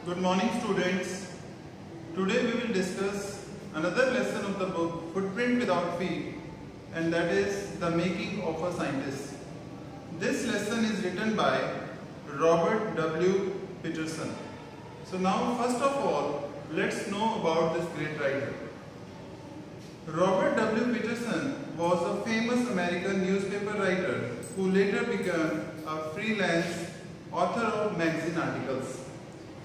Good morning, students. Today we will discuss another lesson of the book Footprint Without Feet, and that is the making of a scientist. This lesson is written by Robert W. Peterson. So now first of all, let's know about this great writer. Robert W. Peterson was a famous American newspaper writer who later became a freelance author of magazine articles.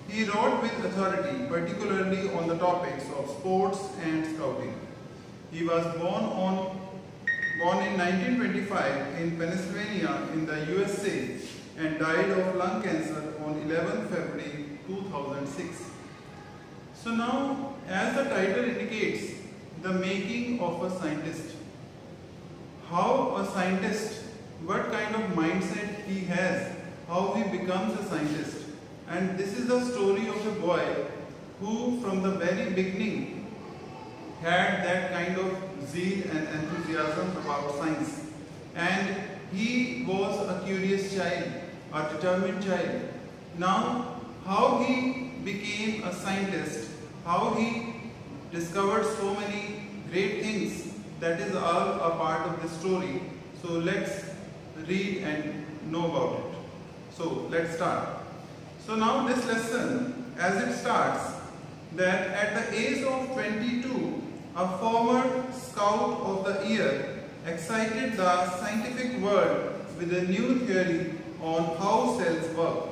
He wrote with authority, particularly on the topics of sports and scouting. He was born in 1925 in Pennsylvania in the USA and died of lung cancer on 11 February 2006. So now, as the title indicates, the making of a scientist. How a scientist, what kind of mindset he has, how he becomes a scientist. And this is the story of a boy who from the very beginning had that kind of zeal and enthusiasm about science. And he was a curious child, a determined child. Now, how he became a scientist, how he discovered so many great things, that is all a part of the story. So let's read and know about it. So let's start. So now this lesson, as it starts, that at the age of 22, a former Scout of the Year excited the scientific world with a new theory on how cells work.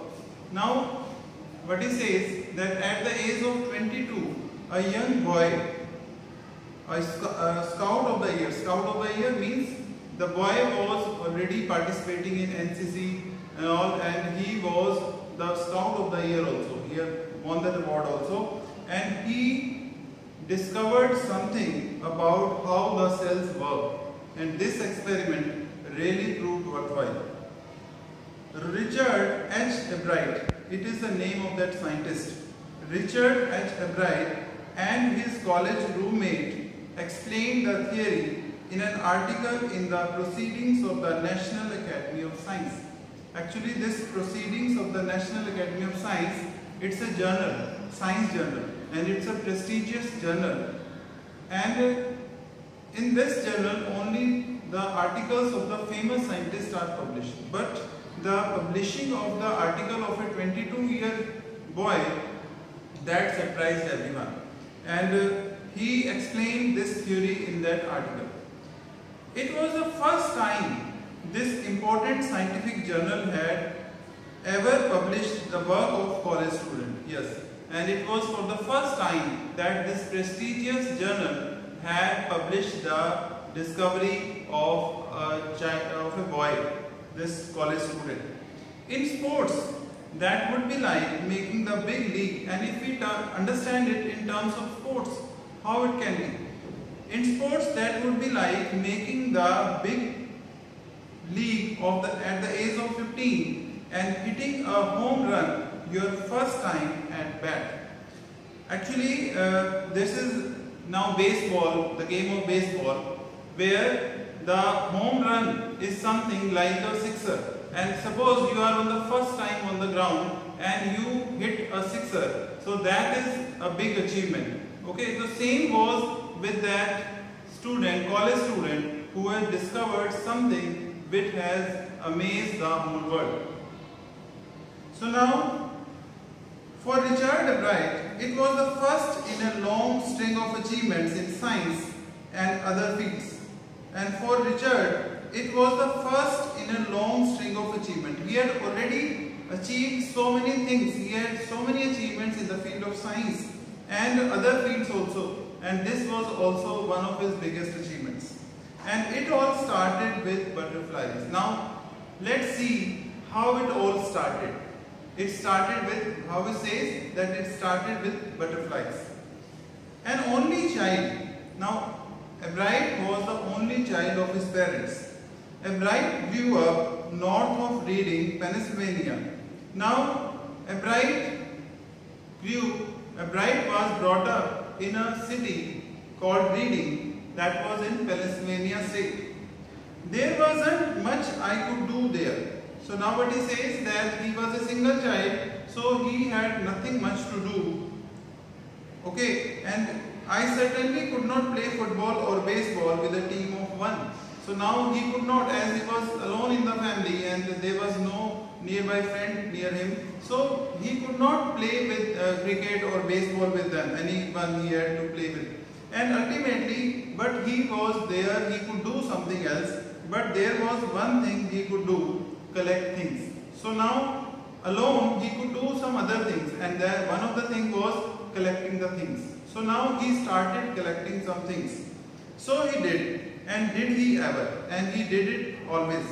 Now, what he says, that at the age of 22, a young boy, a Scout of the Year. Scout of the Year means the boy was already participating in NCC and all, and he was the Scout of the Year also. He had won that award also, and he discovered something about how the cells work, and this experiment really proved worthwhile. Richard H. Albright, it is the name of that scientist. Richard H. Albright and his college roommate explained the theory in an article in the Proceedings of the National Academy of Science. Actually, this Proceedings of the National Academy of Science, it's a journal, science journal, and it's a prestigious journal. And in this journal, only the articles of the famous scientists are published. But the publishing of the article of a 22-year boy, that surprised everyone. And he explained this theory in that article. It was the first time this important scientific journal had ever published the work of college student. Yes, and it was for the first time that this prestigious journal had published the discovery of a boy, this college student. In sports, that would be like making the big league, and if we understand it in terms of sports, how it can be. In sports, that would be like making the big league at the age of 15 and hitting a home run your first time at bat. Actually, this is now baseball, the game of baseball, where the home run is something like a sixer. And suppose you are on the first time on the ground and you hit a sixer, so that is a big achievement. Okay, the same was with that student, college student, who had discovered something which has amazed the whole world. So now, for Richard Albright, it was the first in a long string of achievements in science and other fields. And for Richard, it was the first in a long string of achievements. He had already achieved so many things. He had so many achievements in the field of science and other fields also. And this was also one of his biggest achievements. And it all started with butterflies. Now, let's see how it all started. It started with, how he says that it started with butterflies. An only child. Now, Albright was the only child of his parents. Albright grew up north of Reading, Pennsylvania. Now, Albright was brought up in a city called Reading, that was in Pennsylvania state. There wasn't much I could do there. So now what he says that he was a single child, so he had nothing much to do. Okay, and I certainly could not play football or baseball with a team of one. So now he could not, as he was alone in the family and there was no nearby friend near him. So he could not play with cricket or baseball with them, anyone he had to play with. And ultimately, but he was there, he could do something else. But there was one thing he could do, collect things. So now, alone, he could do some other things. And one of the things was collecting the things. So now he started collecting some things. So he did. And did he ever? And he did it always.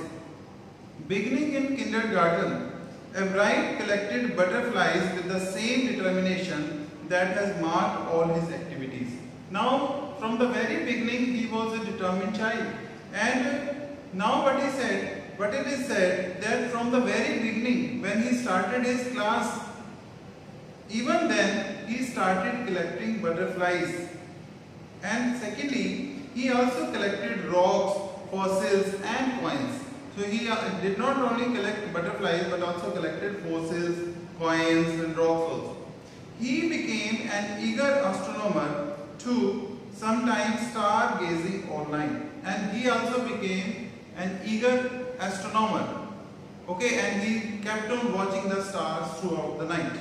Beginning in kindergarten, Ebright collected butterflies with the same determination that has marked all his activities. Now, from the very beginning, he was a determined child. And now what it is said that from the very beginning, when he started his class, even then, he started collecting butterflies. And secondly, he also collected rocks, fossils and coins. So he did not only collect butterflies but also collected fossils, coins and rocks also. He became an eager astronomer too, sometimes star gazing all night. And he also became an eager astronomer. Okay, and he kept on watching the stars throughout the night.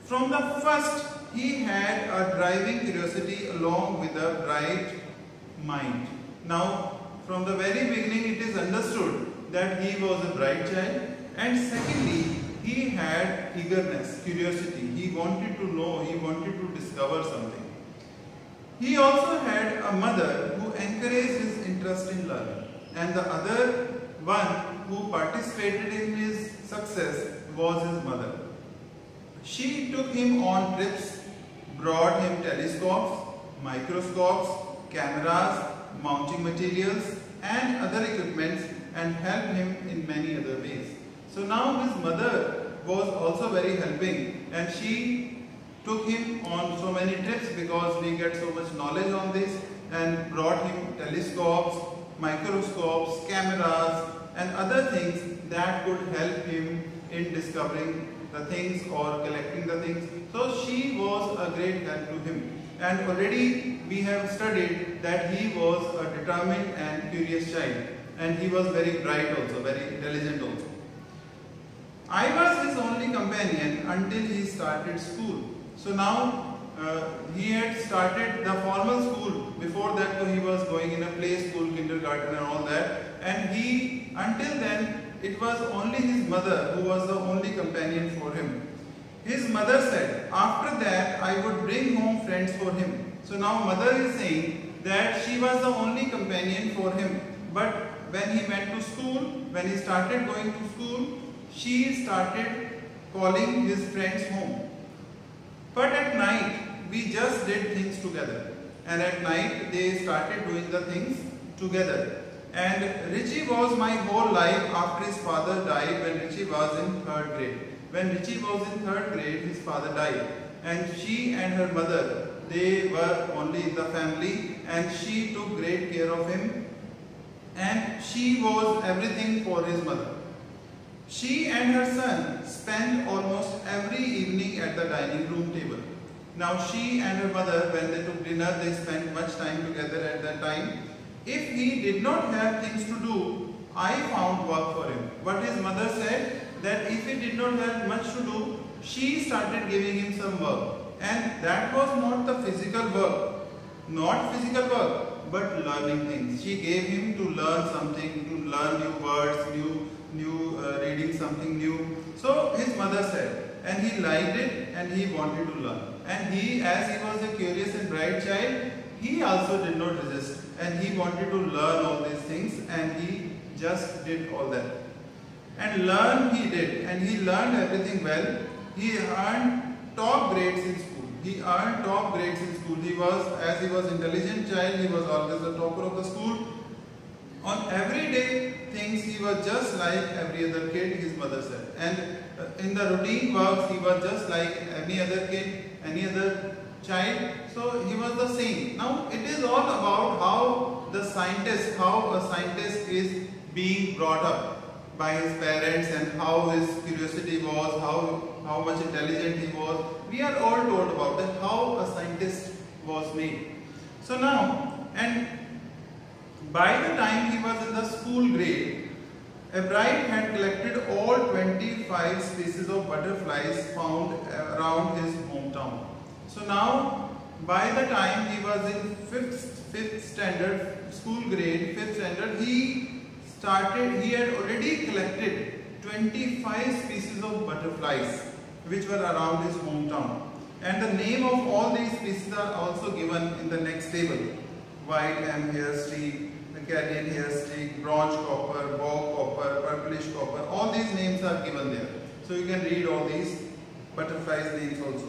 From the first, he had a driving curiosity along with a bright mind. Now, from the very beginning, it is understood that he was a bright child, and secondly, he had eagerness, curiosity. He wanted to know, he wanted to discover something. He also had a mother who encouraged his interest in learning, and the other one who participated in his success was his mother. She took him on trips, brought him telescopes, microscopes, cameras, mounting materials and other equipments and helped him in many other ways. So now his mother was also very helping, and she took him on so many trips because we get so much knowledge on this, and brought him telescopes, microscopes, cameras and other things that could help him in discovering the things or collecting the things. So she was a great help to him. And already we have studied that he was a determined and curious child, and he was very bright also, very intelligent also. I was his only companion until he started school. So now he had started the formal school. Before that he was going in a play school, kindergarten and all that. And until then, it was only his mother who was the only companion for him. His mother said, after that I would bring home friends for him. So now mother is saying that she was the only companion for him. But when he went to school, when he started going to school, she started calling his friends home. But at night, we just did things together. And at night, they started doing the things together. And Richie was my whole life after his father died when Richie was in 3rd grade. When Richie was in 3rd grade, his father died. And she and her mother, they were only in the family, and she took great care of him. And she was everything for his mother. She and her son spent almost every evening at the dining room table. Now she and her mother, when they took dinner, they spent much time together at that time. If he did not have things to do, I found work for him. But his mother said that if he did not have much to do, she started giving him some work. And that was not the physical work, but learning things. She gave him to learn something, to learn new words, reading something new. So his mother said, and he liked it and he wanted to learn. And he, as he was a curious and bright child, he also did not resist, and he wanted to learn all these things, and he just did all that. And learn he did, and he learned everything well. He earned top grades in school. He earned top grades in school. He was, as he was intelligent child, he was always the topper of the school. On everyday things, he was just like every other kid, his mother said. And in the routine works, he was just like any other kid, any other child. So he was the same. Now it is all about how a scientist is being brought up. by his parents and how his curiosity was, how much intelligent he was. We are all told about that, how a scientist was made. So now, and by the time he was in the school grade, Ebright had collected all 25 species of butterflies found around his hometown. So now, by the time he was in 5th standard, school grade, 5th standard, he had already collected 25 species of butterflies which were around his hometown. And the name of all these species are also given in the next table. White M hair streak, Acadian hair streak, bronze copper, bog copper, purplish copper, all these names are given there. So you can read all these butterflies names also.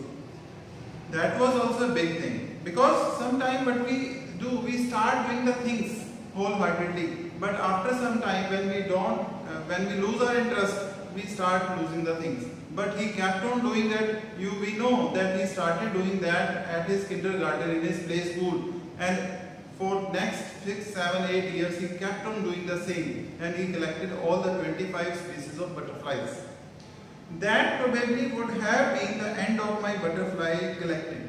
That was also a big thing, because sometimes what we do, we start doing the things wholeheartedly, but after some time when we lose our interest, we start losing the things. But he kept on doing that. We know that he started doing that at his kindergarten, in his play school, and for next 6, 7, 8 years he kept on doing the same, and he collected all the 25 species of butterflies. That probably would have been the end of my butterfly collecting.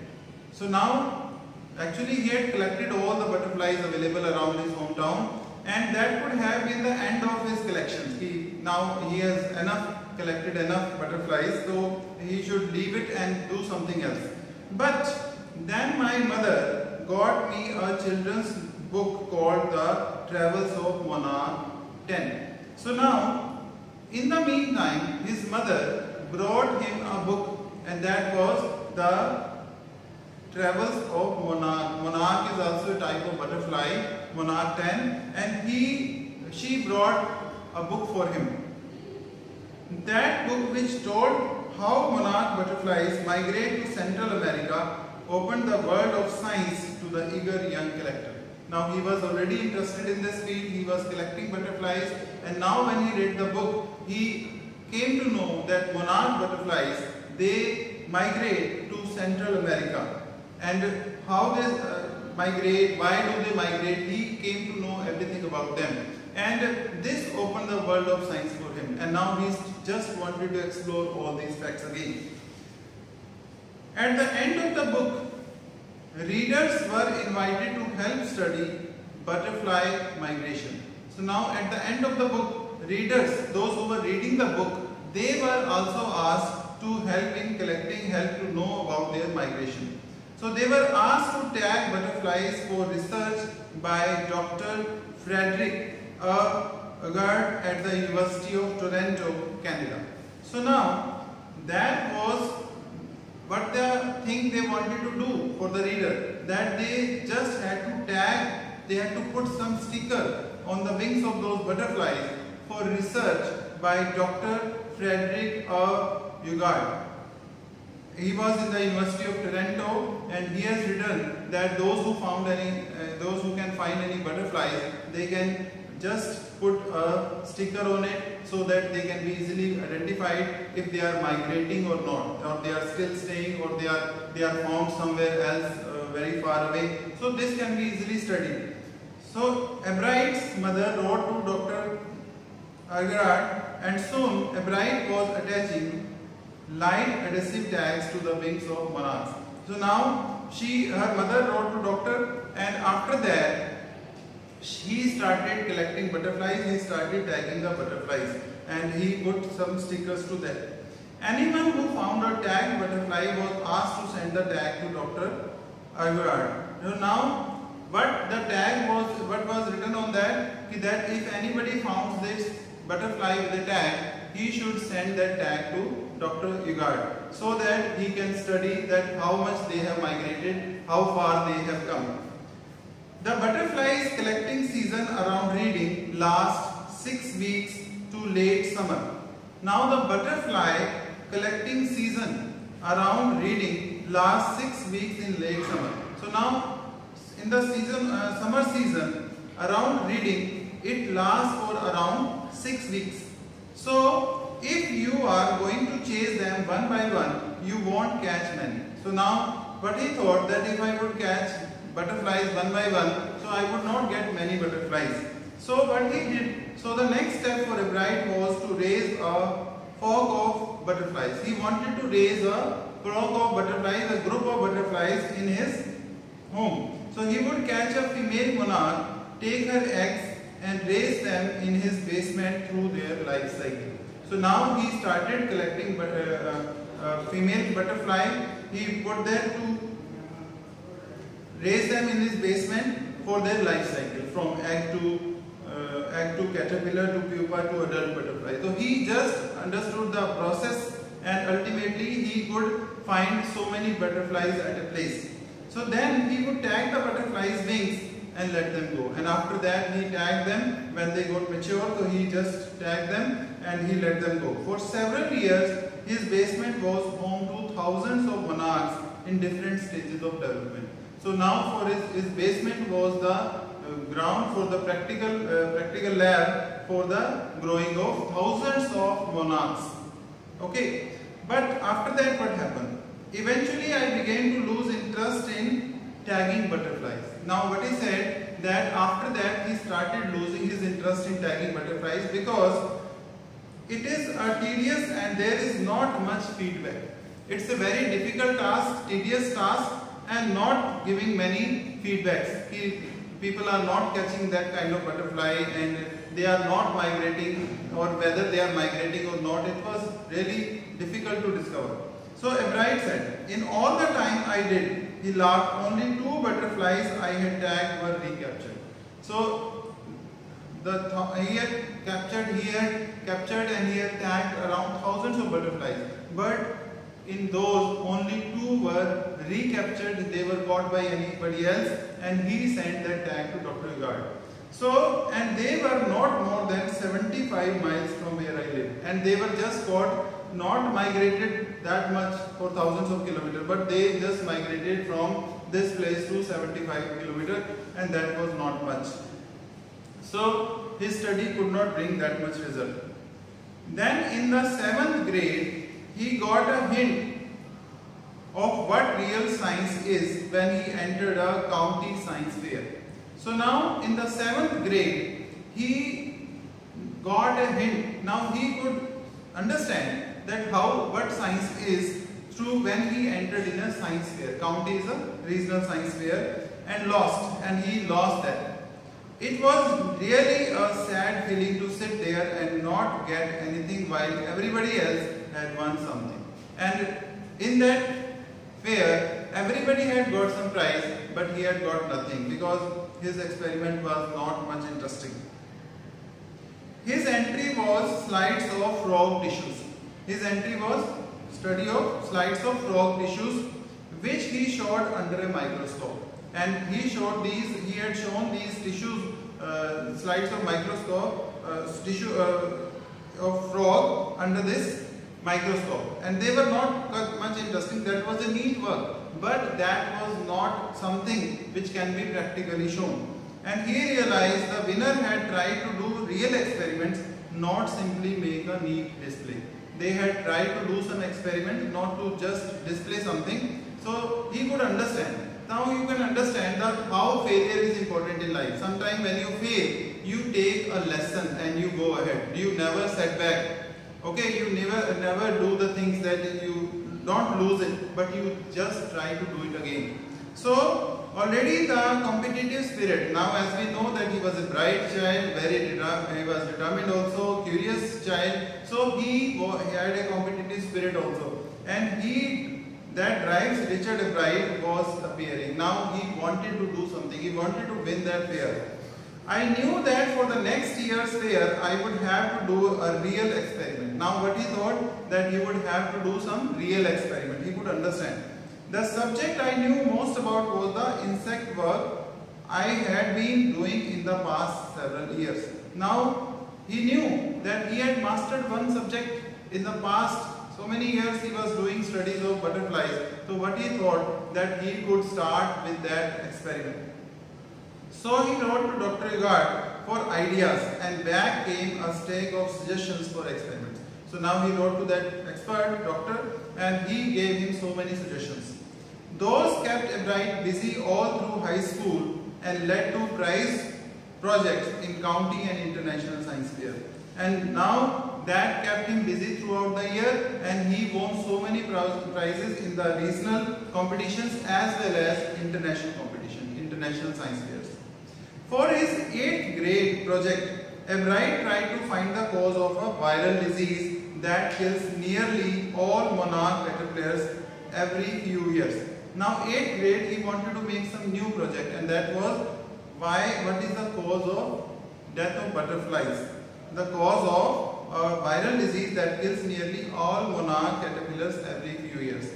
So now, actually he had collected all the butterflies available around his hometown, and that would have been the end of his collections. Now he has collected enough butterflies, so he should leave it and do something else. But then my mother got me a children's book called The Travels of Monarch 10. So now, in the meantime, his mother brought him a book, and that was The Travels of Monarch. Monarch is also a type of butterfly, Monarch 10, and she brought a book for him. That book, which told how monarch butterflies migrate to Central America, opened the world of science to the eager young collector. Now he was already interested in this field, he was collecting butterflies, and now when he read the book, he came to know that monarch butterflies, they migrate to Central America. And how they migrate, why do they migrate, he came to know everything about them. And this opened the world of science for him, and now he just wanted to explore all these facts again. At the end of the book, readers were invited to help study butterfly migration. So now at the end of the book, readers, those who were reading the book, they were also asked to help in collecting, help to know about their migration. So they were asked to tag butterflies for research by Dr. Frederick Augard at the University of Toronto, Canada. So now that was what the thing they wanted to do for the reader, that they just had to tag, they had to put some sticker on the wings of those butterflies for research by Dr. Frederick Augard. He was in the University of Toronto, and he has written that those who can find any butterflies, they can just put a sticker on it so that they can be easily identified if they are migrating or not, or they are still staying, or they are found somewhere else very far away. So this can be easily studied. So Ebright's mother wrote to Dr. Augard, and soon Ebright was attaching light adhesive tags to the wings of monarchs. So now her mother wrote to doctor, and after that he started collecting butterflies, he started tagging the butterflies, and he put some stickers to that. Anyone who found a tagged butterfly was asked to send the tag to Dr. Augard. So now what was written on that, that if anybody found this butterfly with a tag, he should send that tag to Dr. Augard, so that he can study that how much they have migrated, how far they have come. The butterflies collecting season around Reading lasts 6 weeks to late summer. Now the butterfly collecting season around Reading lasts 6 weeks in late summer. So now in the summer season around Reading, it lasts for around 6 weeks. So if you are going to chase them one by one, you won't catch many. So now what he thought, that if I would catch butterflies one by one, so I would not get many butterflies. So what he did, so the next step for Ebright was to raise a flock of butterflies. He wanted to raise a flock of butterflies, a group of butterflies in his home. So he would catch a female monarch, take her eggs and raise them in his basement through their life cycle. So now he started collecting female butterfly. He put them to raise them in his basement for their life cycle, from egg to caterpillar to pupa to adult butterfly. So he just understood the process and ultimately he could find so many butterflies at a place. So then he would tag the butterflies' wings and let them go, and after that he tagged them when they got mature. So he just tagged them and he let them go. For several years his basement was home to thousands of monarchs in different stages of development. So now for his basement was the ground for the practical lab for the growing of thousands of monarchs. Okay, but after that what happened? Eventually I began to lose interest in tagging butterflies. Now what he said, that after that he started losing his interest in tagging butterflies because it is a tedious and there is not much feedback. It's a very difficult task, tedious task, and not giving many feedbacks. People are not catching that kind of butterfly and they are not migrating, or whether they are migrating or not, it was really difficult to discover. So Ebright said, in all the time I did, he laughed, only 2 butterflies I had tagged were recaptured. So he had captured and he had tagged around thousands of butterflies, but in those only 2 were recaptured. They were caught by anybody else and he sent that tag to Dr. Igard. So, and they were not more than 75 miles from where I live, and they were just caught, not migrated that much for thousands of kilometers, but they just migrated from this place to 75 kilometers, and that was not much. So his study could not bring that much result. Then in the 7th grade he got a hint of what real science is when he entered a county science fair. So now in the 7th grade he got a hint. Now he could understand that what science is through when he entered in a science fair. County is a regional science fair, and he lost that. It was really a sad feeling to sit there and not get anything while everybody else had won something. And in that fair everybody had got some prize, but he had got nothing because his experiment was not much interesting. His entry was slides of frog tissues. His entry was study of slides of frog tissues which he showed under a microscope. And he had shown these tissues, slides of microscope, tissue of frog under this microscope. And they were not much interesting. That was a neat work, but that was not something which can be practically shown. And he realized the winner had tried to do real experiments, not simply make a neat display. They had tried to do some experiment, not to just display something. So he could understand. Now you can understand that how failure is important in life. Sometimes when you fail, you take a lesson and you go ahead. You never set back. Okay, you never do the things that you don't lose it, but you just try to do it again. So already the competitive spirit. Now as we know that he was a bright child, he was determined also, curious child. So he had a competitive spirit also, and that drives Richard Ebright was appearing. Now he wanted to do something. He wanted to win that fair. I knew that for the next year's fair I would have to do a real experiment. Now what he thought, that he would have to do some real experiment. He could understand. The subject I knew most about was the insect work I had been doing in the past several years. Now he knew that he had mastered one subject in the past. So many years he was doing studies of butterflies. So what he thought, that he could start with that experiment. So he wrote to Dr. Igard for ideas, and back came a stack of suggestions for experiments. So now he wrote to that expert doctor and he gave him so many suggestions. Those kept Ebright busy all through high school and led to prize projects in county and international science fair. And now that kept him busy throughout the year, and he won so many prizes in the regional competitions as well as international competition, international science fairs. For his 8th grade project, Ebright tried to find the cause of a viral disease that kills nearly all monarch caterpillars every few years. Now 8th grade, he wanted to make some new project, and that was what is the cause of death of butterflies? The cause of a viral disease that kills nearly all monarch caterpillars every few years.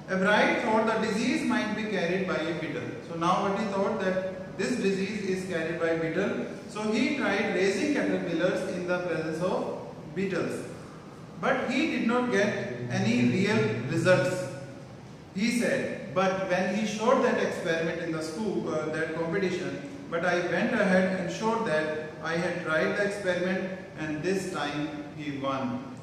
Ebright thought the disease might be carried by a beetle. So now what he thought that this disease is carried by beetle. So he tried raising caterpillars in the presence of beetles. But he did not get any real results. He said, but when he showed that experiment in the school, that competition, but I went ahead and showed that I had tried the experiment, and this time he won.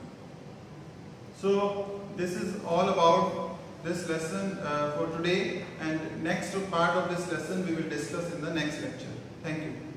So this is all about this lesson for today, and next part of this lesson we will discuss in the next lecture. Thank you.